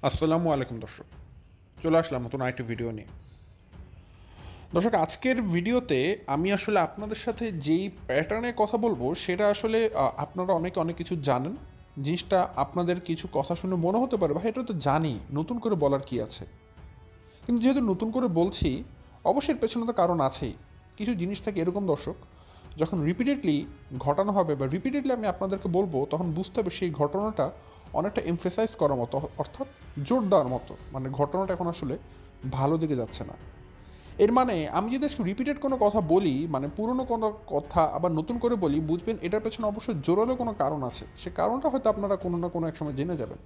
আসসালামু আলাইকুম দর্শক, চলে আসলাম নতুন আরেকটি ভিডিও নিয়ে। দর্শক, আজকের ভিডিওতে আমি আসলে আপনাদের সাথে যেই প্যাটার্নে কথা বলবো সেটা আসলে আপনারা অনেকে অনেক কিছু জানেন। জিনিসটা আপনাদের কিছু কথা শুনে মনে হতে পারে ভাই এটা তো জানি, নতুন করে বলার কি আছে। কিন্তু যেহেতু নতুন করে বলছি, অবশ্যই এর পেছনে তো কারণ আছেই। কিছু জিনিস থাকে এরকম দর্শক, যখন রিপিটেডলি ঘটানো হবে বা রিপিটেডলি আমি আপনাদেরকে বলবো, তখন বুঝতে হবে সেই ঘটনাটা অনেকটা এমফেসাইজ করার মতো, অর্থাৎ জোর দেওয়ার মতো, মানে ঘটনাটা এখন আসলে ভালো দিকে যাচ্ছে না। এর মানে আমি যদি আজকে রিপিটেড কোনো কথা বলি, মানে পুরনো কোনো কথা আবার নতুন করে বলি, বুঝবেন এটার পেছনে অবশ্যই জোরালো কোনো কারণ আছে। সে কারণটা হয়তো আপনারা কোনো না কোনো এক সময় জেনে যাবেন।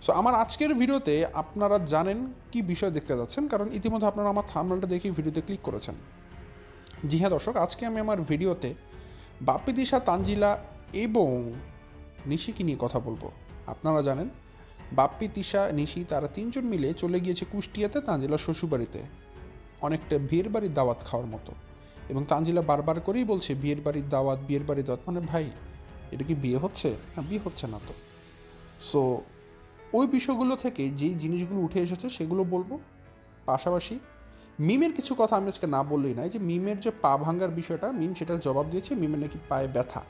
সো আমার আজকের ভিডিওতে আপনারা জানেন কি বিষয় দেখতে যাচ্ছেন, কারণ ইতিমধ্যে আপনারা আমার থাম্বনেলটা দেখে ভিডিওতে ক্লিক করেছেন। জি হ্যাঁ দর্শক, আজকে আমি আমার ভিডিওতে বাপ্পি দিশা, তানজিলা এবং নিশিকে নিয়ে কথা বলবো। আপনারা জানেন বাপ্পি, তিশা, নিশি তারা তিনজন মিলে চলে গিয়েছে কুষ্টিয়াতে তানজিলার শ্বশুরবাড়িতে, অনেকটা বিয়ের বাড়ির দাওয়াত খাওয়ার মতো। এবং তানজিলা বারবার করেই বলছে বিয়ের বাড়ির দাওয়াত, বিয়ের বাড়ির দাওয়াত। মানে ভাই, এটা কি বিয়ে হচ্ছে? না, বিয়ে হচ্ছে না তো। সো ওই বিষয়গুলো থেকে যেই জিনিসগুলো উঠে এসেছে সেগুলো বলবো। পাশাপাশি মিমের কিছু কথা আমি আজকে না বললেই নাই, যে মিমের যে পা ভাঙ্গার বিষয়টা, মিম সেটার জবাব দিয়েছে, মিমের নাকি পায়ে ব্যথা।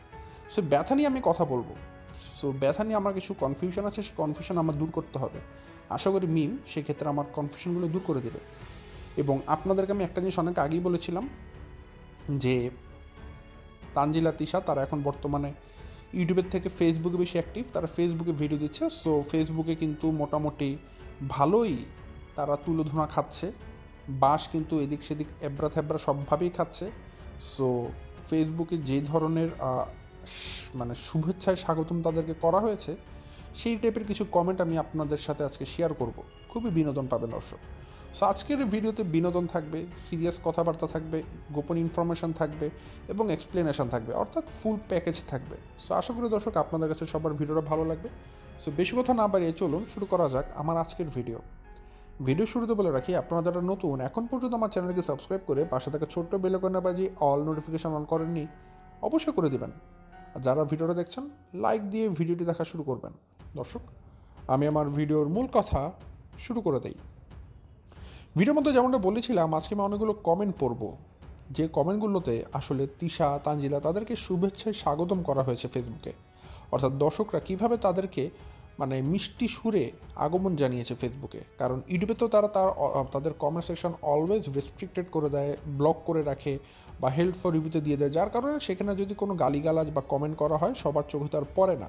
সো ব্যথা নিয়ে আমি কথা বলবো। সো ব্যথা নিয়ে আমার কিছু কনফিউশন আছে, সেই কনফিউশন আমার দূর করতে হবে। আশা করি মিম সেক্ষেত্রে আমার কনফিউশনগুলো দূর করে দেবে। এবং আপনাদেরকে আমি একটা জিনিস অনেক আগেই বলেছিলাম যে তানজিলা, তিশা তারা এখন বর্তমানে ইউটিউবের থেকে ফেসবুকে বেশি অ্যাক্টিভ, তারা ফেসবুকে ভিডিও দিচ্ছে। সো ফেসবুকে কিন্তু মোটামুটি ভালোই তারা তুলোধনা খাচ্ছে, বাঁশ কিন্তু এদিক সেদিক এবড়া থেবড়া সবভাবেই খাচ্ছে। সো ফেসবুকে যে ধরনের মানে শুভেচ্ছায় স্বাগতম তাদেরকে করা হয়েছে, সেই টাইপের কিছু কমেন্ট আমি আপনাদের সাথে আজকে শেয়ার করব। খুবই বিনোদন পাবেন দর্শক। সো আজকের ভিডিওতে বিনোদন থাকবে, সিরিয়াস কথাবার্তা থাকবে, গোপন ইনফরমেশন থাকবে এবং এক্সপ্লেনেশন থাকবে, অর্থাৎ ফুল প্যাকেজ থাকবে। সো আশা করি দর্শক আপনাদের কাছে সবার ভিডিওটা ভালো লাগবে। সো বেশি কথা না বাড়িয়ে চলুন শুরু করা যাক আমার আজকের ভিডিও শুরুতে বলে রাখি, আপনারা যারা নতুন এখন পর্যন্ত আমার চ্যানেলকে সাবস্ক্রাইব করে পাশে থাকা ছোট্ট বেল আইকনটা বাজিয়ে অল নোটিফিকেশন অন করেননি, অবশ্যই করে দিবেন। আর যারা ভিডিওটা দেখছেন, লাইক দিয়ে ভিডিওটি দেখা শুরু করবেন। দর্শক, আমি আমার ভিডিওর মূল কথা শুরু করে দেই। ভিডিওর মধ্যে যেমনটা বলেছিলাম, আজকে আমি অনেকগুলো কমেন্ট পড়ব, যে কমেন্টগুলোতে আসলে তিশা, তানজিলা তাদেরকে শুভেচ্ছায় স্বাগতম করা হয়েছে ফেসবুকে। অর্থাৎ দর্শকরা কীভাবে তাদেরকে মানে মিষ্টি সুরে আগমন জানিয়েছে ফেসবুকে। কারণ ইউটিউবে তো তাদের কমেন্ট সেকশন অলওয়েজ রেস্ট্রিক্টেড করে দেয়, ব্লক করে রাখে বা হেল্প ফর রিভিউতে দিয়ে দেয়, যার কারণে সেখানে যদি কোনো গালিগালাজ বা কমেন্ট করা হয় সবার চোখে তো আর পড়ে না।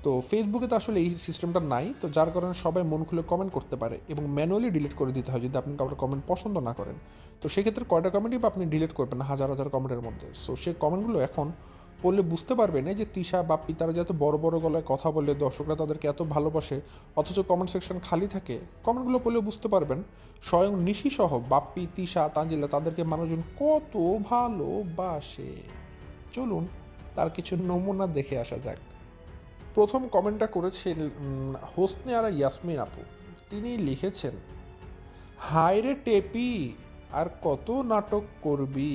তো ফেসবুকে তো আসলে এই সিস্টেমটা নাই, তো যার কারণে সবাই মন খুলে কমেন্ট করতে পারে এবং ম্যানুয়ালি ডিলিট করে দিতে হয় যদি আপনি কারোর কমেন্ট পছন্দ না করেন। তো সেক্ষেত্রে কয়টা কমেন্টই বা আপনি ডিলিট করবেন না হাজার হাজার কমেন্টের মধ্যে। সো সেই কমেন্টগুলো এখন পড়লে বুঝতে পারবেন যে তিশা বা পিতারা যত বড় বড় গলায় কথা বলে দর্শকরা তাদেরকে এত ভালোবাসে, অথচ কমেন্ট সেকশন খালি থাকে। কমেন্টগুলো পড়লে বুঝতে পারবেন স্বয়ং নিশি সহ বাপ্পি, তিশা, তানজিলা তাদেরকে মানুষজন কত ভালোবাসে। চলুন তার কিছু নমুনা দেখে আসা যাক। প্রথম কমেন্টটা করেছেন হোসনে আরা ইয়াসমিন আপু। তিনি লিখেছেন, হায় রে টেপি, আর কত নাটক করবি,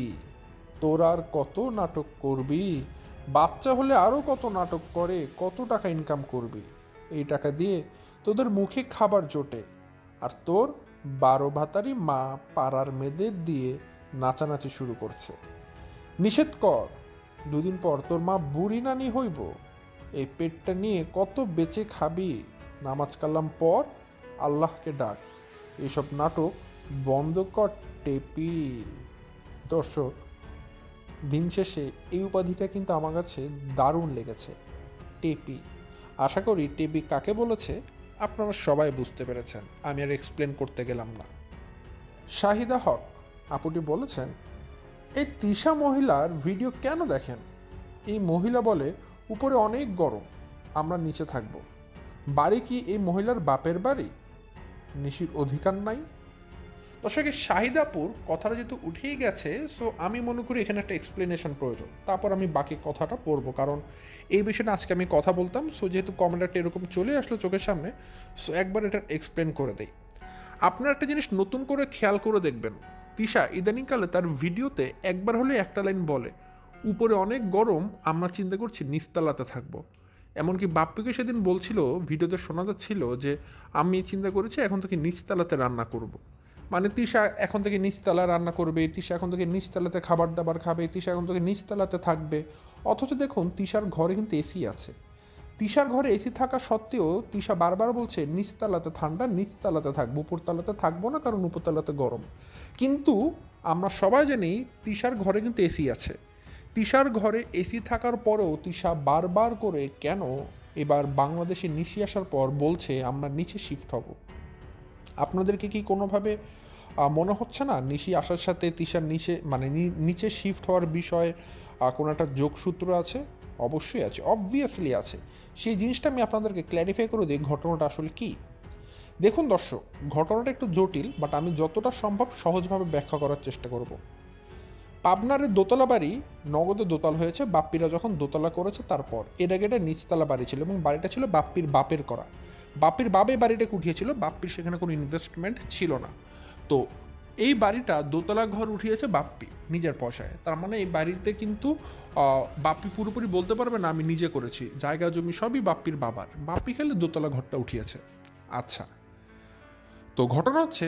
তোর আর কত নাটক করবি, বাচ্চা হলে আরও কত নাটক করে, কত টাকা ইনকাম করবি, এই টাকা দিয়ে তোদের মুখে খাবার জোটে, আর তোর 12 ভাতারি মা পাড়ার মেয়েদের দিয়ে নাচানাচি শুরু করছে। নিষেধ কর, দুদিন পর তোর মা বুড়ি নানি হইব, এই পেটটা নিয়ে কত বেঁচে খাবি, নামাজ কালাম পর, আল্লাহকে ডাক, এইসব নাটক বন্ধ কর টেপি। দর্শক, দিন শেষে এই উপাধিটা কিন্তু আমার কাছে দারুণ লেগেছে, টেপি। আশা করি টেপি কাকে বলেছে আপনারা সবাই বুঝতে পেরেছেন, আমি আর এক্সপ্লেন করতে গেলাম না। শাহিদা হক আপুটি বলেছেন, এই তৃষা মহিলার ভিডিও কেন দেখেন? এই মহিলা বলে উপরে অনেক গরম, আমরা নিচে থাকব। বাড়ি কি এই মহিলার বাপের বাড়ি? নিশির অধিকার নাই? দর্শকের শাহিদাপুর কথাটা যেহেতু উঠেই গেছে, সো আমি মনে করি এখানে একটা এক্সপ্লেনেশন প্রয়োজন, তারপর আমি বাকি কথাটা পড়বো, কারণ এই বিষয়ে আজকে আমি কথা বলতাম। সো যেহেতু কমেন্টটা এরকম চলে আসলো চোখের সামনে, সো একবার এটা এক্সপ্লেন করে দেই। আপনার একটা জিনিস নতুন করে খেয়াল করে দেখবেন, তিশা ইদানিংকালে তার ভিডিওতে একবার হলে একটা লাইন বলে, উপরে অনেক গরম, আমরা চিন্তা করছি নিচতলাতে থাকবো। এমনকি বাপ্পিকে সেদিন বলছিল, ভিডিওতে শোনা যাচ্ছিল যে আমি চিন্তা করেছি এখন থেকে নিচতলাতে রান্না করব। মানে তিশা এখন থেকে নিচতলা রান্না করবে, তিশা এখন থেকে নিচতলাতে খাবার দাবার খাবে, তিশা এখন থেকে নিচতলাতে থাকবে। অথচ দেখুন তিশার ঘরে কিন্তু এসি আছে। তিশার ঘরে এসি থাকা সত্ত্বেও তিশা বারবার বলছে নিচতলাতে ঠান্ডা, নিচতলাতে থাকবো, উপরতলাতে থাকবো না, কারণ উপরতলাতে গরম। কিন্তু আমরা সবাই জানি তিশার ঘরে কিন্তু এসি আছে। তিশার ঘরে এসি থাকার পরেও তিশা বারবার করে কেন এবার বাংলাদেশে নিশি আসার পর বলছে আমরা নিচে শিফট হব? আপনাদেরকে কি কোনোভাবে মনে হচ্ছে না নিশি আসার সাথে তিশার নিচে শিফট হওয়ার বিষয়ে কোনো একটা যোগসূত্র আছে? অবশ্যই আছে, অবভিয়াসলি আছে। সেই জিনিসটা আমি আপনাদেরকে ক্ল্যারিফাই করে দিই ঘটনাটা আসলে কী। দেখুন দর্শক, ঘটনাটা একটু জটিল, বাট আমি যতটা সম্ভব সহজভাবে ব্যাখ্যা করার চেষ্টা করব। পাবনার দোতলা বাড়ি নগদে দোতল হয়েছে বাপ্পিরা যখন দোতলা করেছে তারপর। এর আগে এটা নিচতলা বাড়ি ছিল এবং বাড়িটা ছিল বাপ্পির বাপের করা। বাপ্পির বাবে বাড়িটাকে উঠিয়েছিল, বাপ্পির সেখানে কোনো ইনভেস্টমেন্ট ছিল না। তো এই বাড়িটা দোতলা ঘর উঠিয়েছে বাপ্পি নিজের পয়সায়। তার মানে এই বাড়িতে কিন্তু বাপ্পি পুরোপুরি বলতে পারবে না আমি নিজে করেছি, জায়গা জমি সবই বাপ্পির বাবার। বাপ্পি খেলে দোতলা ঘরটা উঠিয়েছে। আচ্ছা, তো ঘটনা হচ্ছে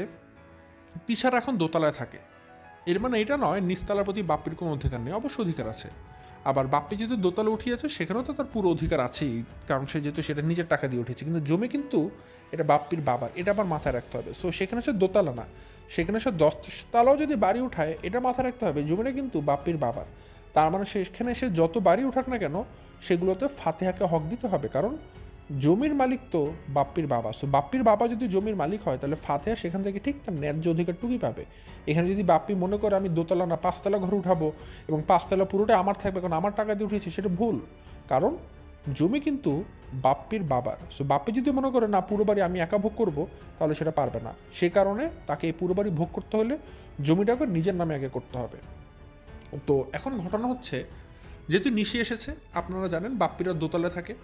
তিশার এখন দোতলায় থাকে। এর মানে এটা নয় নিচতলার প্রতি বাপ্পির কোনো অধিকার নেই, অবশ্য অধিকার আছে। আবার বাপ্পি যেহেতু দোতলা উঠিয়েছে সেখানেও তো তার পুরো অধিকার আছেই, কারণ সে যেহেতু সেটা নিজের টাকা দিয়ে উঠেছে। কিন্তু জমি কিন্তু এটা বাপ্পির বাবার, এটা আবার মাথায় রাখতে হবে। সো সেখানে সে দোতলা না, সেখানে সে 10তলাও যদি বাড়ি উঠায় এটা মাথায় রাখতে হবে জমিটা কিন্তু বাপ্পির বাবার। তার মানে সেখানে সে যত বাড়ি উঠাক না কেন সেগুলোতে ফাতেহাকে হক দিতে হবে, কারণ জমির মালিক তো বাপ্পির বাবা। সো বাপ্পির বাবা যদি জমির মালিক হয় তাহলে ফাতেহা সেখান থেকে ঠিক তার ন্যায্য অধিকারটুকুই পাবে। এখানে যদি বাপ্পি মনে করে আমি দোতলা না 5তলা ঘর উঠাবো এবং 5তলা পুরোটা আমার থাকবে কারণ আমার টাকা দিয়ে উঠিয়েছি, সেটা ভুল। কারণ জমি কিন্তু বাপ্পির বাবার। সো বাপ্পি যদি মনে করে না পুরো বাড়ি আমি একা ভোগ করবো, তাহলে সেটা পারবে না। সে কারণে তাকে এই পুরো বাড়ি ভোগ করতে হলে জমিটাকে নিজের নামে আগে করতে হবে। তো এখন ঘটনা হচ্ছে, যেহেতু নিশি এসেছে, আপনারা জানেন বাপ্পিরা দোতলা থাকে।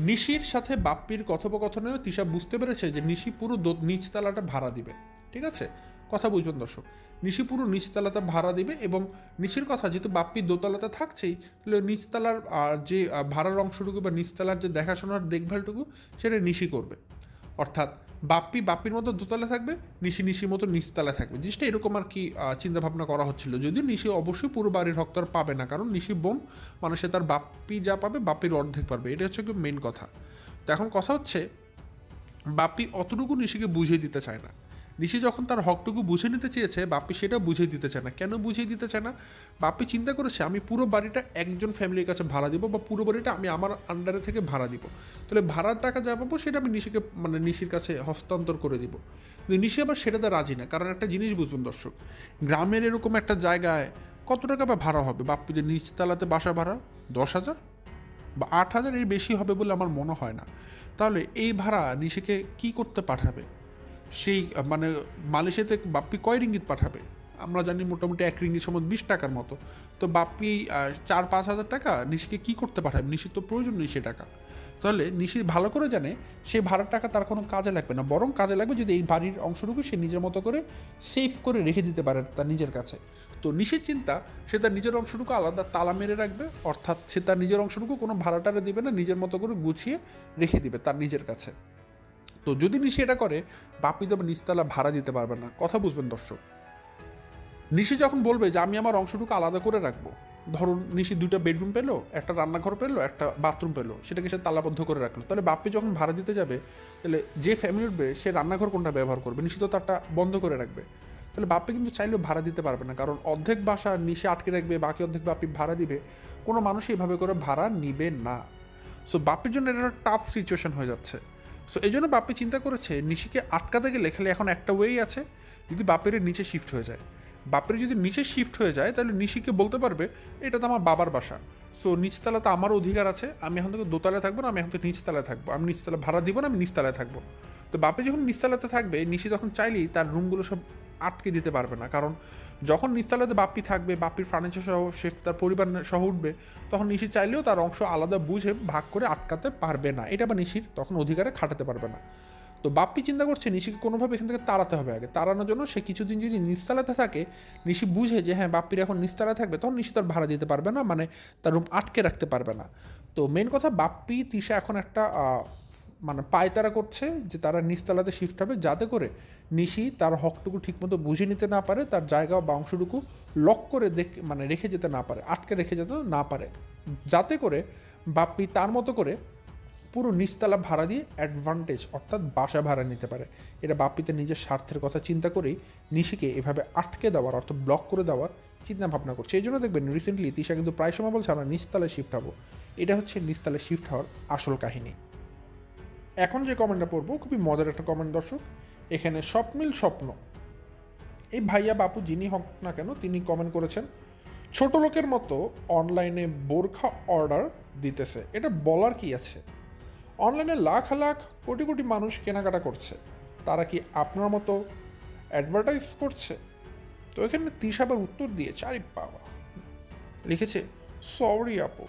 নিশির সাথে বাপ্পির কথোপকথনেও তিশা বুঝতে পেরেছে যে নিশি পুরো নিচতলাটা ভাড়া দিবে। ঠিক আছে, কথা বুঝবেন দর্শক, নিশি পুরো নিচতলাটা ভাড়া দিবে এবং নিশির কথা যেহেতু বাপ্পির দোতলাতে থাকছেই, তাহলে নিচতলার যে ভাড়ার অংশটুকু বা নিচতলার যে দেখাশোনার দেখভালটুকু সেটা নিশি করবে। অর্থাৎ বাপ্পির মতো দোতলা থাকবে, নিশির মতো নিচতলা থাকবে। জিনিসটা এরকম আর কি চিন্তাভাবনা করা হচ্ছিল। যদিও নিশি অবশ্যই পুরো বাড়ির হক তার পাবে না, কারণ নিশি বোন, মানে সে তার বাপ্পি যা পাবে বাপ্পির অর্ধেক পাবে, এটা হচ্ছে কি মেন কথা। তো এখন কথা হচ্ছে বাপ্পি অতটুকু নিশিকে বুঝিয়ে দিতে চায় না। নিশি যখন তার হকটুকু বুঝে নিতে চেয়েছে বাপ্পি সেটা বুঝিয়ে দিতে চায় না। কেন বুঝিয়ে দিতে চায় না? বাপ্পি চিন্তা করেছে আমি পুরো বাড়িটা একজন ফ্যামিলির কাছে ভাড়া দিব, বা পুরো বাড়িটা আমি আমার আন্ডারে থেকে ভাড়া দিব। তাহলে ভাড়ার টাকা যা পাবো সেটা আমি নিশিকে নিশির কাছে হস্তান্তর করে দিব। কিন্তু নিশি আবার সেটাতে রাজি না, কারণ একটা জিনিস বুঝবেন দর্শক, গ্রামের এরকম একটা জায়গায় কত টাকা বা ভাড়া হবে? বাপ্পি যে নিচতলাতে বাসা ভাড়া 10,000 বা 8,000, এর বেশি হবে বলে আমার মনে হয় না। তাহলে এই ভাড়া নিশিকে কি করতে পাঠাবে? সেই মালয়েশিয়াতে বাপ্পি কয় রিঙ্গিত পাঠাবে? আমরা জানি মোটামুটি 1 রিঙ্গিত সময় 20 টাকার মতো। তো বাপ্পি 4-5 হাজার টাকা নিশিকে কী করতে পাঠাবে? নিশির তো প্রয়োজন নেই সে টাকা। তাহলে নিশি ভালো করে জানে সেই ভাড়ার টাকা তার কোনো কাজে লাগবে না, বরং কাজে লাগবে যদি এই বাড়ির অংশটুকু সে নিজের মতো করে সেভ করে রেখে দিতে পারে তার নিজের কাছে। তো নিশির চিন্তা সে তার নিজের অংশটুকু আলাদা তালা মেরে রাখবে, অর্থাৎ সে তার নিজের অংশটুকু কোনো ভাড়াটারে দিবে না, নিজের মতো করে গুছিয়ে রেখে দিবে তার নিজের কাছে। তো যদি নিশি এটা করে বাপ্পি তো নিচতলা ভাড়া দিতে পারবে না। কথা বুঝবেন দর্শক, নিশি যখন বলবে যে আমি আমার অংশটুকু আলাদা করে রাখবো, ধরুন নিশি 2টা বেডরুম পেলো, একটা রান্নাঘর পেলো, একটা বাথরুম পেলো, সেটাকে সে তালাবদ্ধ করে রাখলো, তাহলে বাপ্পি যখন ভাড়া দিতে যাবে তাহলে যে ফ্যামিলি উঠবে সে রান্নাঘর কোনটা ব্যবহার করবে? নিশি তো তারটা বন্ধ করে রাখবে। তাহলে বাপ্পি কিন্তু চাইলেও ভাড়া দিতে পারবে না, কারণ অর্ধেক বাসা নিশি আটকে রাখবে, বাকি অর্ধেক বাপ্পি ভাড়া দিবে। কোনো মানুষই এভাবে করে ভাড়া নিবে না। সো বাপ্পির জন্য এটা টাফ সিচুয়েশন হয়ে যাচ্ছে। সো এই জন্য বাপ্পি চিন্তা করেছে নিশিকে আটকাতে গেলে খেলে এখন একটা ওয়েই আছে, যদি বাপ্পির নিচে শিফট হয়ে যায়। বাপ্পির যদি নিচে শিফট হয়ে যায় তাহলে নিশিকে বলতে পারবে এটা তো আমার বাবার বাসা, সো নিচতলাতে আমার অধিকার আছে, আমি এখন থেকে দোতলায় থাকবো না, আমি এখন থেকে নিচতলায় থাকবো, আমি নিচতলা ভাড়া দিব না, আমি নিচতলায় থাকবো। তো বাপ্পি যখন নিচতলাতে থাকবে নিশি তখন চাইলেই তার রুমগুলো সব আটকে দিতে পারবে না, কারণ যখন নিচতলাতে বাপ্পি থাকবে, বাপ্পির ফার্নিচার সহ সে তার পরিবার সহ উঠবে, তখন নিশি চাইলেও তার অংশ আলাদা বুঝে ভাগ করে আটকাতে পারবে না, এটা বা নিশির তখন অধিকারে খাটাতে পারবে না। তো বাপ্পি চিন্তা করছে নিশিকে কোনোভাবে এখান থেকে তাড়াতে হবে। আগে তাড়ানোর জন্য সে কিছুদিন যদি নিচতলাতে থাকে, নিশি বুঝে যে হ্যাঁ বাপ্পির এখন নিচতলায় থাকবে, তখন নিশি তার ভাড়া দিতে পারবে না, তার রুম আটকে রাখতে পারবে না। তো মেন কথা বাপ্পি তিশা এখন একটা মানে পায়তারা করছে যে তারা নিচতলাতে শিফট হবে, যাতে করে নিশি তার হকটুকু ঠিকমতো বুঝে নিতে না পারে, তার জায়গা বা অংশটুকু লক করে মানে রেখে যেতে না পারে, আটকে রেখে যেতে না পারে, যাতে করে বাপ্পি তার মতো করে পুরো নিচতলা ভাড়া দিয়ে অ্যাডভান্টেজ অর্থাৎ বাসা ভাড়া নিতে পারে। এটা বাপ্পিতে নিজের স্বার্থের কথা চিন্তা করেই নিশিকে এভাবে আটকে দেওয়ার অর্থাৎ ব্লক করে দেওয়ার চিন্তা ভাবনা করছে। এই জন্য দেখবেন রিসেন্টলি তিশা কিন্তু প্রায় সময় বলছে আমরা নিচতলায় শিফট হবো। এটা হচ্ছে নিচতলায় শিফট হওয়ার আসল কাহিনী। এখন যে কমেন্টটা পড়বো খুবই মজার একটা কমেন্ট দর্শক। এখানে স্বপ্নিল স্বপ্ন, এই ভাইয়া বাপু যিনি হোক না কেন, তিনি কমেন্ট করেছেন ছোট লোকের মতো অনলাইনে বোরখা অর্ডার দিতেছে, এটা বলার কি আছে? অনলাইনে লাখ লাখ কোটি কোটি মানুষ কেনাকাটা করছে, তারা কি আপনার মতো অ্যাডভার্টাইজ করছে? তো এখানে তিশা আবার উত্তর দিয়েছে, আরে বাবা, লিখেছে সরি আপু,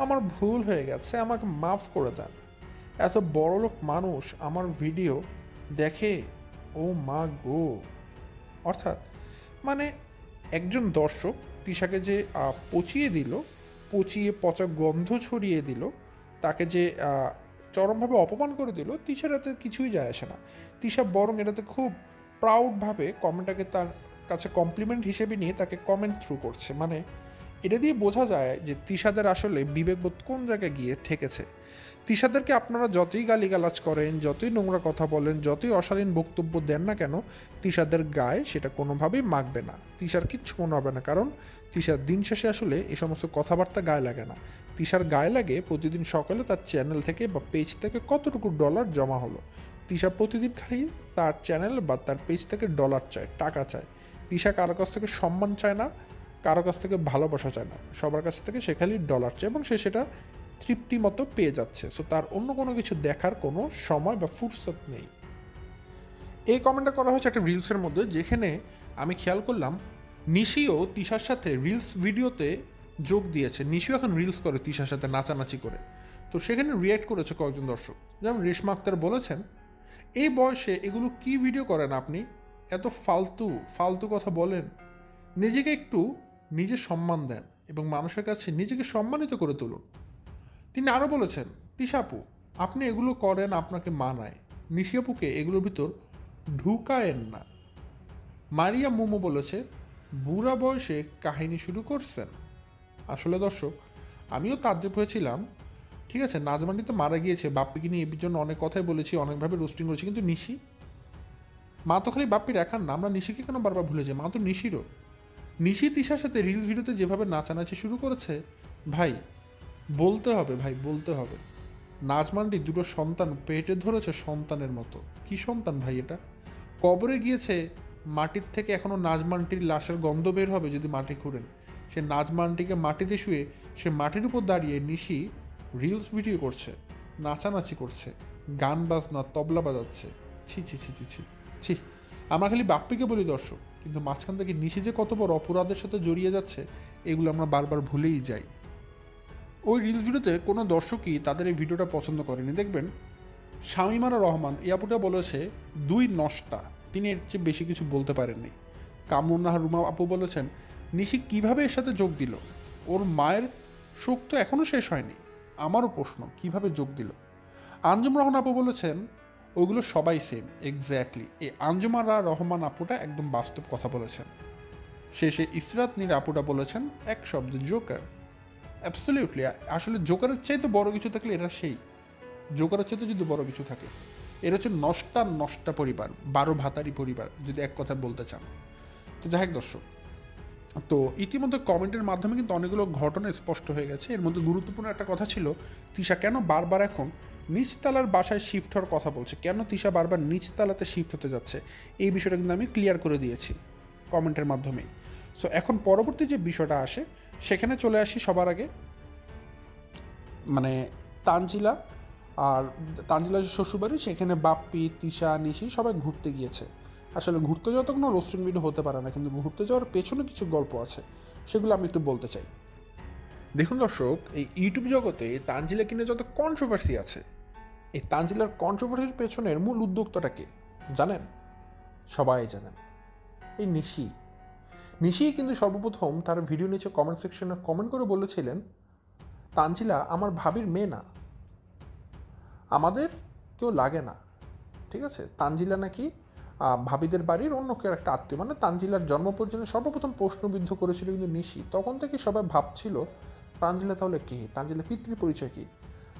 আমার ভুল হয়ে গেছে, আমাকে মাফ করে দেন। এত বড়লোক মানুষ আমার ভিডিও দেখে, ও মা গো। অর্থাৎ মানে একজন দর্শক তিশাকে যে পচিয়ে দিল, পচিয়ে পচা গন্ধ ছড়িয়ে দিল, তাকে যে চরমভাবে অপমান করে দিল, তিশার এতে কিছুই যায় আসে না। তিশা বরং এটাতে খুব প্রাউডভাবে কমেন্টটাকে তার কাছে কমপ্লিমেন্ট হিসেবে নিয়ে তাকে কমেন্ট থ্রু করছে। মানে এটা দিয়ে বোঝা যায় যে তিশাদের আসলে বিবেকবোধ কোন জায়গায় গিয়ে ঠেকেছে। তিশাদেরকে আপনারা যতই গালিগালাজ করেন, যতই নোংরা কথা বলেন, যতই অশালীন বক্তব্য দেন না কেন, তিশাদের গায়ে সেটা কোনোভাবেই মাখবে না, তিশার কিচ্ছু মনে হবে না। কারণ তিশার দিন শেষে আসলে এই সমস্ত কথাবার্তা গায়ে লাগে না। তিশার গায়ে লাগে প্রতিদিন সকালে তার চ্যানেল থেকে বা পেজ থেকে কতটুকু ডলার জমা হলো। তিশা প্রতিদিন খালি তার চ্যানেল বা তার পেজ থেকে ডলার চায়, টাকা চায়। তিশা কারো কাছ থেকে সম্মান চায় না, কারো কাছ থেকে ভালোবাসা চায় না, সবার কাছ থেকে সে খালি ডলার চায় এবং সে সেটা তৃপ্তি মতো পেয়ে যাচ্ছে। সো তার অন্য কোনো কিছু দেখার কোনো সময় বা ফুরসত নেই। এই কমেন্টটা করা হয়েছে একটা রিলসের মধ্যে, যেখানে আমি খেয়াল করলাম নিশিও তিশার সাথে রিলস ভিডিওতে যোগ দিয়েছে। নিশিও এখন রিলস করে তিশার সাথে নাচানাচি করে। তো সেখানে রিয়্যাক্ট করেছে কয়েকজন দর্শক, যেমন রেশমা আক্তার বলেছেন, এই বয়সে এগুলো কি ভিডিও করেন আপনি, এত ফালতু ফালতু কথা বলেন, নিজেকে একটু নিজে সম্মান দেন এবং মানুষের কাছে নিজেকে সম্মানিত করে তুলুন। তিনি আরও বলেছেন, তিশা আপু আপনি এগুলো করেন, আপনাকে মানায়, নিশি আপুকে এগুলোর ভিতর ঢুকায়েন না। মারিয়া মোমো বলেছে, বুড়া বয়সে কাহিনী শুরু করছেন। আসলে দর্শক, আমিও তাজ্জব হয়েছিলাম। ঠিক আছে, নাজমানি তো মারা গিয়েছে, বাপ্পিকে নিয়ে এর জন্য অনেক কথাই বলেছি, অনেকভাবে রোস্টিং করেছি, কিন্তু নিশি, মা তো খালি বাপ্পির একার না, আমরা নিশিকে কেন বারবার ভুলে যাই? মা তো নিশিরও। নিশি তিশার সাথে রিলস ভিডিওতে যেভাবে নাচানাচি শুরু করেছে, ভাই বলতে হবে, ভাই বলতে হবে, নাজমানটি দুটো সন্তান পেটে ধরেছে সন্তানের মতো। কি সন্তান ভাই এটা? কবরে গিয়েছে, মাটির থেকে এখনও নাজমানটির লাশের গন্ধ বের হবে যদি মাটি খুঁড়েন। সে নাজমানটিকে মাটিতে শুয়ে সে মাটির উপর দাঁড়িয়ে নিশি রিলস ভিডিও করছে, নাচানাচি করছে, গান বাজনা তবলা বাজাচ্ছে। ছি ছি ছি ছি ছি ছি। আমরা খালি বাপ্পিকে বলি দর্শক, কিন্তু মাঝখান থেকে নিশি যে কত বড় অপরাধের সাথে জড়িয়ে যাচ্ছে, এগুলো আমরা বারবার ভুলেই যাই। ওই রিলস ভিডিওতে কোনো দর্শকই তাদের এই ভিডিওটা পছন্দ করেনি। দেখবেন শামিমারা রহমান এই আপুটা বলেছে দুই নষ্টা, তিনি এর চেয়ে বেশি কিছু বলতে পারেননি। কামরুন্নাহার রুমা আপু বলেছেন, নিশি কিভাবে এর সাথে যোগ দিল, ওর মায়ের শোক তো এখনও শেষ হয়নি। আমারও প্রশ্ন, কিভাবে যোগ দিল? আঞ্জুম রহমান আপু বলেছেন, ওইগুলো সবাই সেম। এক্স্যাক্টলি, এই আঞ্জুমারা রহমান আপুটা একদম বাস্তব কথা বলেছেন। শেষে ইসরাত নীর আপুটা বলেছেন এক শব্দ, জোকার। অ্যাবসলিউটলি, আসলে জোকারের চাইতে বড় কিছু থাকলে এরা সেই জোকারের চাইতে যদি বড় কিছু থাকে, এরা হচ্ছে নষ্টা পরিবার, 12 ভাতারি পরিবার, যদি এক কথা বলতে চান। তো যাই হোক দর্শক, তো ইতিমধ্যে কমেন্টের মাধ্যমে কিন্তু অনেকগুলো ঘটনা স্পষ্ট হয়ে গেছে। এর মধ্যে গুরুত্বপূর্ণ একটা কথা ছিল, তিশা কেন বারবার এখন নিচতলার বাসায় শিফট হওয়ার কথা বলছে, কেন তিশা বারবার নিচতলাতে শিফট হতে যাচ্ছে, এই বিষয়টা কিন্তু আমি ক্লিয়ার করে দিয়েছি কমেন্টের মাধ্যমেই। সো এখন পরবর্তী যে বিষয়টা আসে সেখানে চলে আসি সবার আগে। মানে তানজিলা আর তানজিলা যে শ্বশুরবাড়ি, সেখানে বাপ্পি তিশা নিশি সবাই ঘুরতে গিয়েছে। আসলে ঘুরতে যাওয়া তো কোনো রোস্টিং ভিডিও হতে পারে না, কিন্তু ঘুরতে যাওয়ার পেছনে কিছু গল্প আছে, সেগুলো আমি একটু বলতে চাই। দেখুন দর্শক, এই ইউটিউব জগতে তানজিলা কিনে যত কন্ট্রোভার্সি আছে, এই তানজিলার কন্ট্রোভার্সির পেছনের মূল উদ্যোক্তাটা কে জানেন? সবাই জানেন, এই নিশি। নিশি কিন্তু সর্বপ্রথম তার ভিডিও নিচে কমেন্ট সেকশনে কমেন্ট করে বলেছিলেন, তানজিলা আমার ভাবির মেয়ে না, আমাদের কেউ লাগে না, ঠিক আছে। তানজিলা নাকি ভাবিদের বাড়ির অন্য কেউ একটা আত্মীয়, মানে তানজিলার জন্ম পর্যন্ত সর্বপ্রথম প্রশ্নবিদ্ধ করেছিল কিন্তু নিশি। তখন থেকে সবাই ভাবছিল তানজিলা তাহলে কে, তানজিলা পিতৃ পরিচয় কী।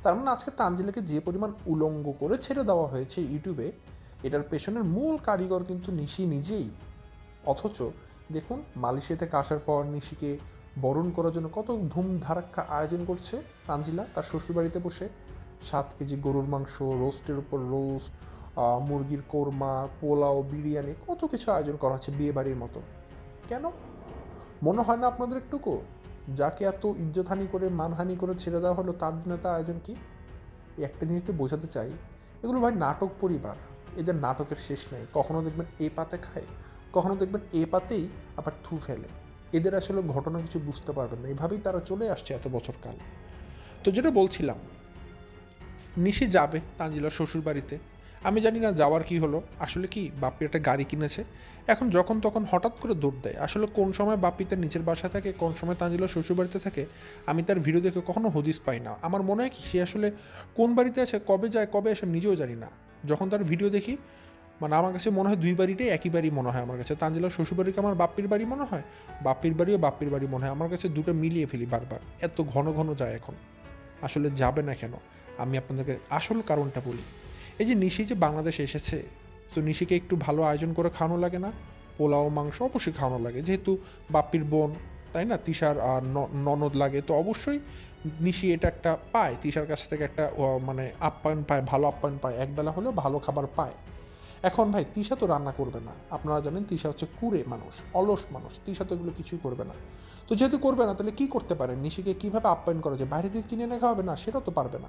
তার মানে আজকে তানজিলাকে যে পরিমাণ উলঙ্গ করে ছেড়ে দেওয়া হয়েছে ইউটিউবে, এটার পেছনের মূল কারিগর কিন্তু নিশি নিজেই। অথচ দেখুন মালয়েশিয়া থেকে আসার পর নিশিকে বরণ করার জন্য কত ধুমধারাক্কা আয়োজন করছে তানজিলা তার শ্বশুরবাড়িতে বসে। 7 কেজি গরুর মাংস, রোস্টের উপর রোস্ট, মুরগির কোরমা, পোলাও, বিরিয়ানি, কত কিছু আয়োজন করা হচ্ছে বিয়ে বাড়ির মতো। কেন মনে হয় না আপনাদের একটুকু, যাকে এত ইজ্জতহানি করে মানহানি করে ছেড়ে দেওয়া হলো তার জন্য তা আয়োজন কি? একটা জিনিস তো বোঝাতে চাই, এগুলো ভাই নাটক পরিবার, এদের নাটকের শেষ নেই। কখনো দেখবেন এ পাতে খায়, কখনো দেখবেন এ পাতেই আবার থু ফেলে। এদের আসলে ঘটনা কিছু বুঝতে পারবেন না, এভাবেই তারা চলে আসছে এত বছর কাল। তো যেটা বলছিলাম, নিশি যাবে তানজিলার শ্বশুর বাড়িতে। আমি জানি না যাওয়ার কি হলো, আসলে কি বাপ্পি একটা গাড়ি কিনেছে, এখন যখন তখন হঠাৎ করে দৌড় দেয়। আসলে কোন সময় বাপ্পি তার নিচের বাসা থাকে, কোন সময় তানজিলার শ্বশুর বাড়িতে থাকে, আমি তার ভিডিও দেখে কখনো হদিস পাই না। আমার মনে হয় কি সে আসলে কোন বাড়িতে আছে, কবে যায় কবে আসে নিজেও জানি না। যখন তার ভিডিও দেখি, মানে আমার কাছে মনে হয় দুই বাড়িটাই একই বাড়ি মনে হয় আমার কাছে। তানজিলার শ্বশুরবাড়িকে আমার বাপ্পির বাড়ি মনে হয়, বাপ্পির বাড়িও বাপ্পির বাড়ি মনে হয়। আমার কাছে দুটো মিলিয়ে ফেলি বারবার, এত ঘন ঘন যায় এখন। আসলে যাবে না কেন, আমি আপনাদেরকে আসল কারণটা বলি। এই যে নিশি যে বাংলাদেশে এসেছে, তো নিশিকে একটু ভালো আয়োজন করে খাওয়ানো লাগে না? পোলাও মাংস অবশ্যই খাওয়ানো লাগে, যেহেতু বাপ্পির বোন, তাই না, তিশার ননদ লাগে, তো অবশ্যই নিশি এটা একটা পায়, তিশার কাছ থেকে একটা মানে আপ্যায়ন পায়, ভালো আপ্যায়ন পায়, একবেলা হলেও ভালো খাবার পায়। এখন ভাই তিশা তো রান্না করবে না, আপনারা জানেন তিশা হচ্ছে কুড়ে মানুষ, অলস মানুষ, তিশা তো এগুলো কিছুই করবে না। তো যেহেতু করবে না, তাহলে কী করতে পারে, নিশিকে কীভাবে আপ্যায়ন করা যায়? বাইরে থেকে কিনে এনে খাওয়াবে না, সেটাও তো পারবে না,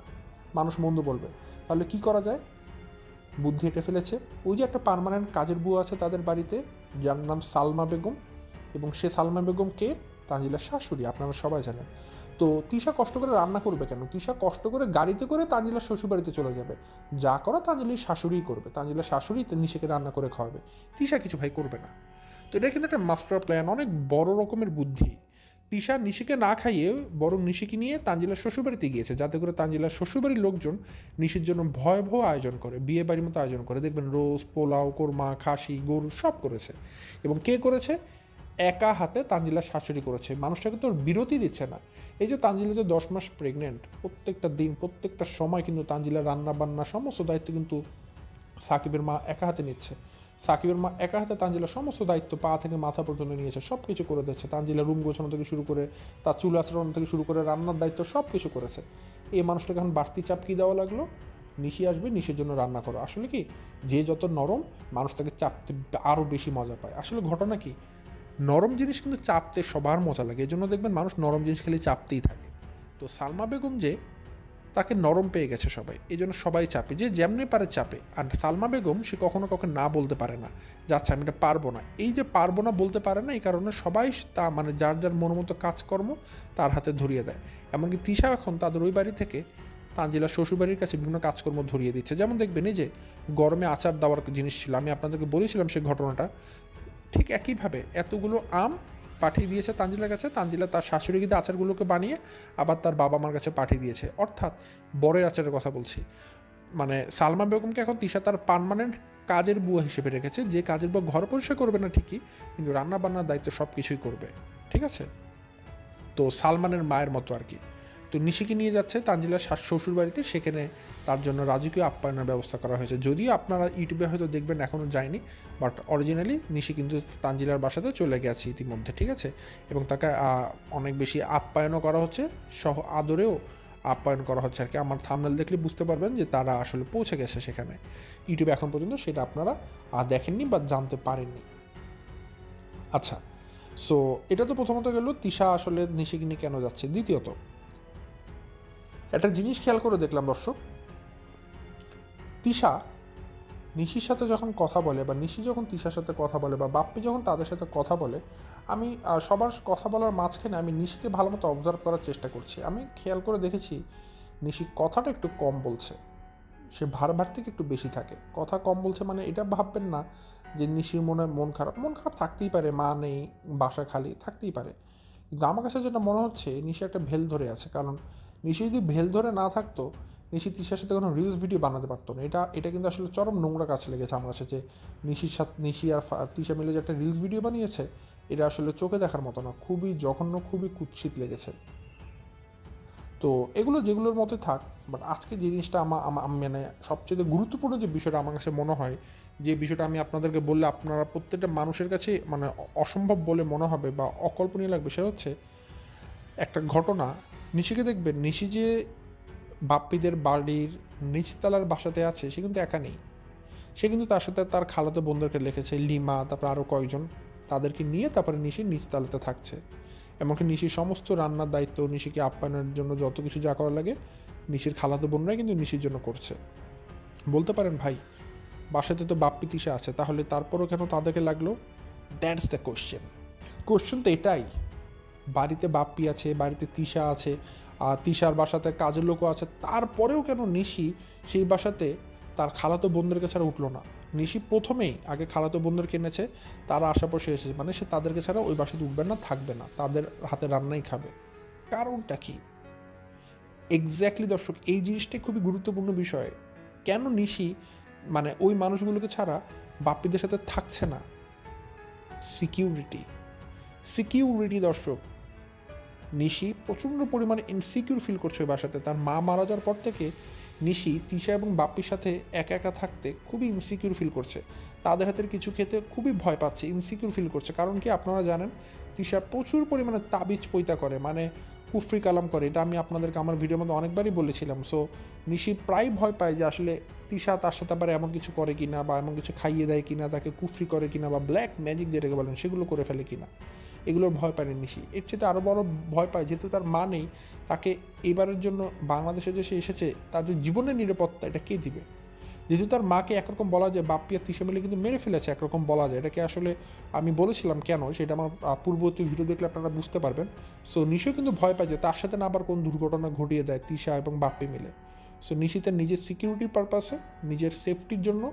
মানুষ মন্দ বলবে। তাহলে কি করা যায়? বুদ্ধি এঁটে ফেলেছে। ওই যে একটা পার্মানেন্ট কাজের বুয়া আছে তাদের বাড়িতে, যার নাম সালমা বেগম, এবং সে সালমা বেগম কে? তানজিলার শাশুড়ি, আপনারা সবাই জানেন। তো তিশা কষ্ট করে রান্না করবে কেন? তিশা কষ্ট করে গাড়িতে করে তানজিলার শ্বশুরবাড়িতে চলে যাবে, যা করা তানজিলার শাশুড়িই করবে, তানজিলার শাশুড়ি নিশাকে রান্না করে খাওয়াবে, তিশা কিছু ভাই করবে না। তো এটা কিন্তু একটা মাস্টার প্ল্যান, অনেক বড় রকমের বুদ্ধি। তিশা নিশিকে না খাইয়ে বরং নিশিকে নিয়ে তানজিলার শ্বশুরবাড়িতে গিয়েছে, যাতে করে তানজিলার শ্বশুরবাড়ির লোকজন নিশির জন্য ভয়াবহ আয়োজন করে, বিয়ে বাড়ির মতো আয়োজন করে। দেখবেন রোজ, পোলাও, কোরমা, খাসি, গরু সব করেছে। এবং কে করেছে? একা হাতে তানজিলার শাশুড়ি করেছে। মানুষটাকে তো বিরতি দিচ্ছে না। এই যে তানজিলা যে 10 মাস প্রেগনেন্ট, প্রত্যেকটা দিন প্রত্যেকটা সময় কিন্তু তানজিলা রান্না বান্না সমস্ত দায়িত্ব কিন্তু সাকিবের মা একা হাতে নিচ্ছে। সাকিবের মা একা হাতে তানজিলার সমস্ত দায়িত্ব পা থেকে মাথা পর্যন্ত নিয়েছে, সব কিছু করে দিচ্ছে। তানজিলা রুম গোছানো থেকে শুরু করে, তার চুল আচরণ থেকে শুরু করে, রান্নার দায়িত্ব সব কিছু করেছে। এই মানুষটাকে এখন বাড়তি চাপ কী দেওয়া লাগলো? নিশি আসবে, নিশির জন্য রান্না করো। আসলে কি, যে যত নরম মানুষ তাকে চাপতে আরও বেশি মজা পায়। আসলে ঘটনা কি, নরম জিনিস কিন্তু চাপতে সবার মজা লাগে, এই জন্য দেখবেন মানুষ নরম জিনিস খেলে চাপতেই থাকে। তো সালমা বেগম যে, তাকে নরম পেয়ে গেছে সবাই, এই জন্য সবাই চাপে, যে যেমনি পারে চাপে। আর সালমা বেগম সে কখনো কখনো না বলতে পারে না, যাচ্ছে আমি এটা পারবো না। এই যে পারবো না বলতে পারে না, এই কারণে সবাই তা মানে যার যার মন মতো কাজকর্ম তার হাতে ধরিয়ে দেয়। এমনকি তিশা এখন তাদের ওই বাড়ি থেকে তানজিলা শ্বশুরবাড়ির কাছে বিভিন্ন কাজকর্ম ধরিয়ে দিচ্ছে। যেমন দেখবেন এই যে গরমে আচার দেওয়ার জিনিস ছিল, আমি আপনাদেরকে বলেছিলাম সেই ঘটনাটা, ঠিক একইভাবে এতগুলো আম পাঠিয়ে দিয়েছে তানজিলার কাছে। তানজিলা তার শাশুড়ি কিন্তু আচারগুলোকে বানিয়ে আবার তার বাবা মার কাছে পাঠিয়ে দিয়েছে, অর্থাৎ বরের আচারের কথা বলছি। মানে সালমা বেগমকে এখন তিশা তার পার্মানেন্ট কাজের বুয়া হিসেবে রেখেছে, যে কাজের বুয়া ঘর পরিষ্কার করবে না ঠিকই, কিন্তু রান্না বান্নার দায়িত্ব সব কিছুই করবে, ঠিক আছে। তো সালমানের মায়ের মতো আর কি। তো নিশিকে নিয়ে যাচ্ছে তানজিলার শ্বশুর বাড়িতে, সেখানে তার জন্য রাজকীয় আপ্যায়নের ব্যবস্থা করা হয়েছে। যদিও আপনারা ইউটিউবে হয়তো দেখবেন এখনও যায়নি, বাট অরিজিনালি নিশি কিন্তু তানজিলার বাসাতে চলে গেছে ইতিমধ্যে, ঠিক আছে। এবং তাকে অনেক বেশি আপ্যায়নও করা হচ্ছে, সহ আদরেও আপ্যায়ন করা হচ্ছে আর কি। আমার থাম্বনেল দেখলে বুঝতে পারবেন যে তারা আসলে পৌঁছে গেছে সেখানে। ইউটিউবে এখন পর্যন্ত সেটা আপনারা দেখেননি বা জানতে পারেননি। আচ্ছা, সো এটা তো প্রথমত গেল তিশা আসলে নিশিকে নিয়ে কেন যাচ্ছে। দ্বিতীয়ত একটা জিনিস খেয়াল করে দেখলাম দর্শক, তিশা নিশির সাথে যখন কথা বলে, বা নিশি যখন তিশার সাথে কথা বলে, বা বাপ্পি যখন তাদের সাথে কথা বলে, আমি সবার কথা বলার মাঝখানে আমি নিশিকে ভালো মতো অবজার্ভ করার চেষ্টা করছি। আমি খেয়াল করে দেখেছি নিশি কথাটা একটু কম বলছে, সে ভার থেকে একটু বেশি থাকে। কথা কম বলছে মানে এটা ভাববেন না যে নিশির মন খারাপ, মন খারাপ থাকতেই পারে, মা নেই, বাসা খালি, থাকতেই পারে। কিন্তু আমার কাছে যেটা মনে হচ্ছে নিশি একটা ভেল ধরে আছে। কারণ নিশি যদি ভেল ধরে না থাকতো, নিশি তিশার সাথে কোনো রিলস ভিডিও বানাতে পারতো না। এটা কিন্তু আসলে চরম নোংরা কাছে লেগেছে আমার কাছে, যে নিশি আর তিশা মিলে যে একটা রিলস ভিডিও বানিয়েছে, এটা আসলে চোখে দেখার মতো না, খুবই জঘন্য, খুবই কুৎসিত লেগেছে। তো এগুলো যেগুলোর মতো থাক, বাট আজকে যে জিনিসটা মানে সবচেয়ে গুরুত্বপূর্ণ যে বিষয়টা আমার কাছে মনে হয়, যে বিষয়টা আমি আপনাদেরকে বললে আপনারা প্রত্যেকটা মানুষের কাছে মানে অসম্ভব বলে মনে হবে বা অকল্পনীয় লাগবে, সেটা হচ্ছে একটা ঘটনা। নিশিকে দেখবেন, নিশি যে বাপ্পিদের বাড়ির নিচতলার বাসাতে আছে, সে কিন্তু একা নেই। সে কিন্তু তার সাথে তার খালাতো বোনদেরকে লিখেছে, লিমা, তারপর আরও কয়েকজন, তাদেরকে নিয়ে তারপরে নিশি নিচতলাতে থাকছে। এমনকি নিশির সমস্ত রান্নার দায়িত্ব, নিশিকে আপ্যায়নের জন্য যত কিছু যা করা লাগে, নিশির খালাতো বোনরাই কিন্তু নিশির জন্য করছে। বলতে পারেন ভাই, বাসাতে তো বাপ্পি তিশা আছে, তাহলে তারপরও কেন তাদেরকে লাগলো? That's the question. কোশ্চেন তো এটাই, বাড়িতে বাপ্পি আছে, বাড়িতে তিশা আছে, আর তিশার বাসাতে কাজের লোকও আছে, তারপরেও কেন নিশি সেই বাসাতে তার খালাতো বোনদেরকে ছাড়া উঠলো না? নিশি প্রথমেই আগে খালাতো বোনদের কিনেছে, তারা আসার পর সে এসেছে, মানে সে তাদেরকে ছাড়া ওই বাসাতে উঠবে না, থাকবে না, তাদের হাতে রান্নাই খাবে। কারণটা কি? এক্স্যাক্টলি দর্শক, এই জিনিসটাই খুবই গুরুত্বপূর্ণ বিষয়। কেন নিশি মানে ওই মানুষগুলোকে ছাড়া বাপ্পিদের সাথে থাকছে না? সিকিউরিটি। সিকিউরিটি দর্শক, নিশি প্রচণ্ড পরিমাণে ইনসিকিউর ফিল করছে ওই বাসাতে। তার মা মারা যাওয়ার পর থেকে নিশি তিশা এবং বাপ্পির সাথে একা একা থাকতে খুবই ইনসিকিউর ফিল করছে। তাদের হাতের কিছু খেতে খুবই ভয় পাচ্ছে, ইনসিকিউর ফিল করছে। কারণ কি আপনারা জানেন, তিশা প্রচুর পরিমাণে তাবিজ পৈতা করে, মানে কুফরি কালাম করে। এটা আমি আপনাদেরকে আমার ভিডিওর মধ্যে অনেকবারই বলেছিলাম। সো নিশি প্রায় ভয় পায় যে আসলে তিশা তার সাথে আবার এমন কিছু করে কিনা, বা এমন কিছু খাইয়ে দেয় কিনা, তাকে কুফরি করে কিনা, বা ব্ল্যাক ম্যাজিক যেটাকে বলেন সেগুলো করে ফেলে কিনা, এগুলোর ভয় পায় নিশি। এর চেয়ে আরও বড় ভয় পায়, যেহেতু তার মা নেই, তাকে এবারের জন্য বাংলাদেশে যে সে এসেছে, তার যে জীবনের নিরাপত্তা, এটা কে দিবে? যেহেতু তার মাকে একরকম বলা যায় বাপ্পি আর তিশা মিলে কিন্তু মেরে ফেলেছে, একরকম বলা যায়। এটাকে আসলে আমি বলেছিলাম কেন, সেটা আমার পূর্ববর্তী ভিডিও দেখলে আপনারা বুঝতে পারবেন। সো নিশিও কিন্তু ভয় পায় যে তার সাথে না আবার কোন দুর্ঘটনা ঘটিয়ে দেয় তিশা এবং বাপ্পি মিলে। সো নিশি তার নিজের সিকিউরিটির পারপাসে, নিজের সেফটির জন্য,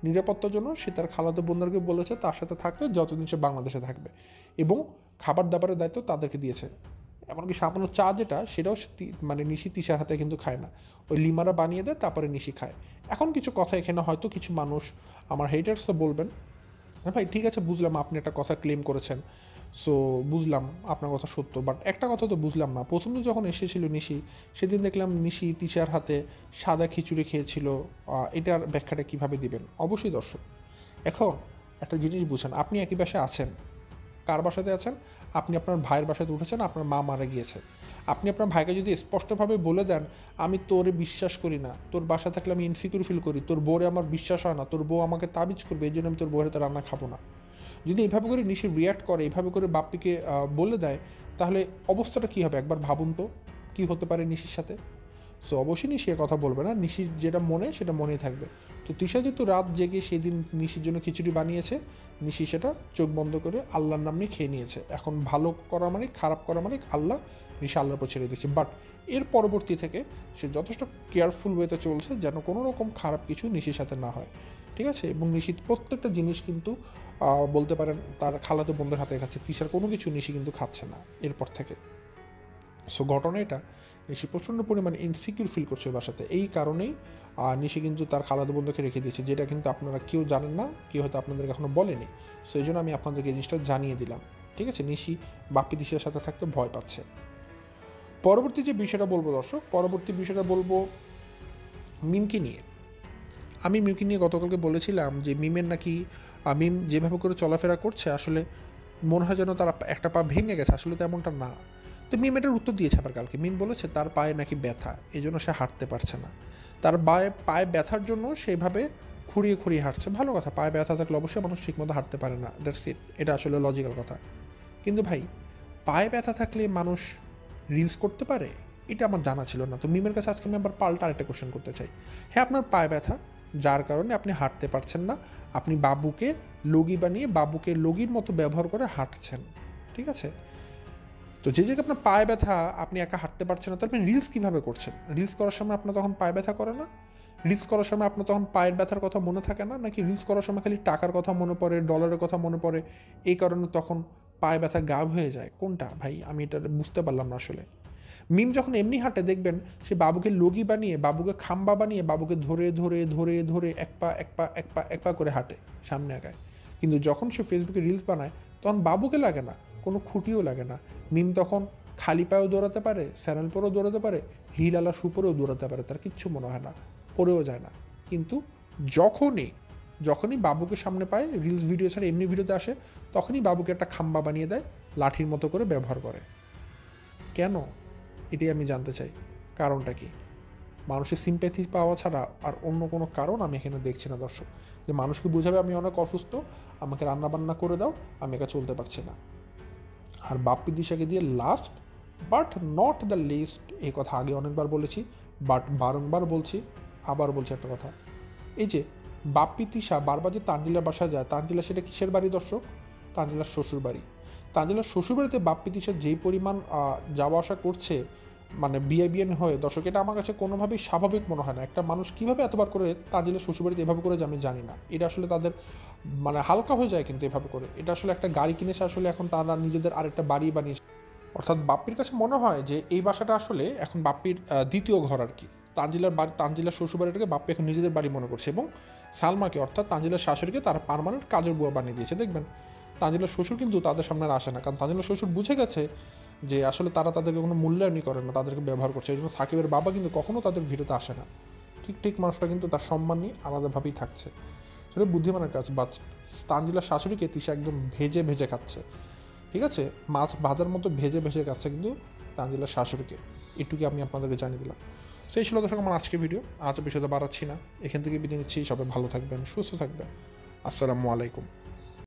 নিরাপত্তার জন্য সে তার খালাতো বোনদেরকে বলেছে তার সাথে থাকতে যতদিন সে বাংলাদেশে থাকবে, এবং খাবার দাবারের দায়িত্ব তাদেরকে দিয়েছে। এমনকি সামান্য চা যেটা, সেটাও মানে নিশি তিশার হাতে কিন্তু খায় না, ওই লিমারা বানিয়ে দেয়, তারপরে নিশি খায়। এখন কিছু কথা এখানে হয়তো কিছু মানুষ, আমার হেটার্সও বলবেন, হ্যাঁ ভাই ঠিক আছে বুঝলাম আপনি একটা কথা ক্লেম করেছেন, সো বুঝলাম আপনার কথা সত্য, বাট একটা কথা তো বুঝলাম না। প্রথমে যখন এসেছিল নিশি, সেদিন দেখলাম নিশি তিশার হাতে সাদা খিচুড়ি খেয়েছিল, এটার ব্যাখ্যাটা কীভাবে দিবেন? অবশ্যই দর্শক, এখন একটা জিনিস বুঝেন, আপনি একই বাসায় আছেন, কার বাসাতে আছেন? আপনি আপনার ভাইয়ের বাসাতে উঠেছেন, আপনার মা মারা গিয়েছে। আপনি আপনার ভাইকে যদি স্পষ্টভাবে বলে দেন, আমি তোরে বিশ্বাস করি না, তোর বাসা থাকলে আমি ইনসিকিউর ফিল করি, তোর বউরে আমার বিশ্বাস হয় না, তোর বউ আমাকে তাবিজ করবে, এই জন্য আমি তোর বউয়ের হাতে রান্না খাবো না, যদি এইভাবে করে নিশি রিয়্যাক্ট করে, এইভাবে করে বাপ্পিকে বলে দেয়, তাহলে অবস্থাটা কী হবে একবার ভাবুন তো, কী হতে পারে নিশির সাথে? সো অবশ্যই নিশি কথা বলবে না, নিশির যেটা মনে সেটা মনেই থাকবে। তো তিশা যেহেতু রাত জেগে সেদিন নিশির জন্য খিচুড়ি বানিয়েছে, নিশি সেটা চোখ বন্ধ করে আল্লাহর নাম নিয়ে খেয়ে নিয়েছে। এখন ভালো করা মানে, খারাপ করা মানে আল্লাহ, নিশি আল্লাহর উপর ছেড়ে দিচ্ছে। বাট এর পরবর্তী থেকে সে যথেষ্ট কেয়ারফুল ওয়েতে চলছে, যেন কোনো রকম খারাপ কিছু নিশির সাথে না হয়, ঠিক আছে? এবং নিশি প্রত্যেকটা জিনিস কিন্তু বলতে পারেন তার খালাতো বোনদের হাতে খাচ্ছে, তিশার কোনো কিছু নিশি কিন্তু খাচ্ছে না এরপর থেকে। সো ঘটনা এটা, নিশি প্রচণ্ড পরিমাণে ইনসিকিউর ফিল করছে বাসাতে, এই কারণেই নিশি কিন্তু তার খালাতো বন্ধুকে রেখে দিয়েছে, যেটা কিন্তু আপনারা কেউ জানেন না, কেউ হয়তো আপনাদেরকে এখনও বলেনি। সো এই জন্য আমি আপনাদেরকে এই জিনিসটা জানিয়ে দিলাম, ঠিক আছে? নিশি বাপ্পি তিশার সাথে থাকতে ভয় পাচ্ছে। পরবর্তী যে বিষয়টা বলবো দর্শক, পরবর্তী বিষয়টা বলবো মিমকে নিয়ে। আমি মিমকে নিয়ে গতকালকে বলেছিলাম যে মিমের নাকি, মিম যেভাবে করে চলাফেরা করছে আসলে মনে হয় যেন তার একটা পা ভেঙে গেছে, আসলে তেমনটা না। তো মিম এটার উত্তর দিয়েছে আবার কালকে, মিম বলেছে তার পায়ে নাকি ব্যথা, এই জন্য সে হাঁটতে পারছে না। তার পায়ে ব্যথার জন্য সেইভাবে খুঁড়িয়ে খুঁড়িয়ে হাঁটছে। ভালো কথা, পায়ে ব্যথা থাকলে অবশ্যই মানুষ ঠিকমতো হাঁটতে পারে না, দ্যাটস ইট, এটা আসলে লজিক্যাল কথা। কিন্তু ভাই, পায়ে ব্যথা থাকলে মানুষ রিলস করতে পারে? এটা আমার জানা ছিল না। তো মিমের কাছে আজকে আমি আবার পাল্টা আরেকটা কোশ্চেন করতে চাই। হ্যাঁ, আপনার পায়ে ব্যথা, যার কারণে আপনি হাঁটতে পারছেন না, আপনি বাবুকে লগি বানিয়ে বাবুকে লগির মতো ব্যবহার করে হাঁটছেন, ঠিক আছে? তো যে জায়গায় আপনার পায়ে ব্যথা, আপনি একা হাঁটতে পারছেন না, তো আপনি রিলস কীভাবে করছেন? রিলস করার সময় আপনার তখন পায়ে ব্যথা করে না? রিলস করার সময় আপনার তখন পায়ের ব্যথার কথা মনে থাকে না? নাকি রিলস করার সময় খালি টাকার কথা মনে পড়ে, ডলারের কথা মনে পড়ে, এই কারণে তখন পায়ে ব্যথা গাঢ় হয়ে যায়? কোনটা ভাই, আমি এটা বুঝতে পারলাম না আসলে। মিম যখন এমনি হাঁটে দেখবেন সে বাবুকে লগি বানিয়ে, বাবুকে খাম্বা বানিয়ে, বাবুকে ধরে ধরে ধরে ধরে এক পা করে হাঁটে, সামনে আগায়। কিন্তু যখন সে ফেসবুকে রিলস বানায় তখন বাবুকে লাগে না, কোনো খুঁটিও লাগে না। মিম তখন খালি পায়েও দৌড়াতে পারে, স্যান্ডেল পরেও দৌড়াতে পারে, হিল আলা শু পরেও দৌড়াতে পারে, তার কিচ্ছু মনে হয় না, পড়েও যায় না। কিন্তু যখনই বাবুকে সামনে পায়, রিলস ভিডিও ছাড়া এমনি ভিডিওতে আসে, তখনই বাবুকে একটা খাম্বা বানিয়ে দেয়, লাঠির মতো করে ব্যবহার করে। কেন? এটাই আমি জানতে চাই, কারণটা কি? মানুষের সিম্প্যাথি পাওয়া ছাড়া আর অন্য কোনো কারণ আমি এখানে দেখছি না দর্শক। যে মানুষকে বোঝাবে আমি অনেক অসুস্থ, আমাকে রান্নাবান্না করে দাও, আমি একা চলতে পারছি না। আর বাপ্পি দিশাকে দিয়ে last but not the least, এই কথা আগে অনেকবার বলেছি, বাট বারংবার বলছি, আবার বলছি একটা কথা। এই যে বাপ্পি তিশা বারবার যে তানজিলার বাসায় যায়, তানজিলা সেটা কিসের বাড়ি দর্শক? তানজিলার শ্বশুর বাড়ি। তানজিলার শ্বশুরবাড়িতে বাপ্পি তিশা যেই পরিমাণ যাওয়া আসা করছে, মানে বিআইবিএন হয়ে, দর্শক এটা আমার কাছে কোনোভাবেই স্বাভাবিক মনে হয় না। একটা মানুষ কীভাবে এতবার করে তানজিলার শ্বশুরবাড়িতে এভাবে করে যে আমি জানি না। এটা আসলে তাদের মানে হালকা হয়ে যায় কিন্তু এভাবে করে। এটা আসলে একটা গাড়ি কিনেছে, আসলে এখন তারা নিজেদের আরেকটা বাড়ি বানিয়েছে। অর্থাৎ বাপ্পির কাছে মনে হয় যে এই বাসাটা আসলে এখন বাপ্পির দ্বিতীয় ঘর আর কি। তানজিলার শ্বশুরবাড়িটাকে বাপ্পি এখন নিজেদের বাড়ি মনে করছে, এবং সালমাকে অর্থাৎ তানজিলার শাশুড়িকে তারা পার্মানেন্ট কাজের বুয়া বানিয়ে দিয়েছে। দেখবেন তানজিলার শ্বশুর কিন্তু তাদের সামনে আর আসে না, কারণ তানজিলার শ্বশুর বুঝে গেছে যে আসলে তারা তাদেরকে কোনো মূল্যায়নই করে না, তাদেরকে ব্যবহার করছে। এই জন্য সাকিবের বাবা কিন্তু কখনও তাদের ভিডিওতে আসে না। ঠিক মানুষটা কিন্তু তার সম্মান নিয়ে আলাদাভাবেই থাকছে, সেটা বুদ্ধিমানের কাজ। বা তানজিলার শাশুড়িকে তিশা একদম ভেজে ভেজে খাচ্ছে, ঠিক আছে, মাছ ভাজার মতো ভেজে ভেজে খাচ্ছে কিন্তু তানজিলার শাশুড়িকে। এটুকুই আমি আপনাদেরকে জানিয়ে দিলাম। সেই ছিল দর্শক আমার আজকের ভিডিও। আজ বিষয়টা বাড়াচ্ছি না, এখান থেকে বিদায় নিচ্ছি। সবাই ভালো থাকবেন, সুস্থ থাকবেন। আসসালামু আলাইকুম।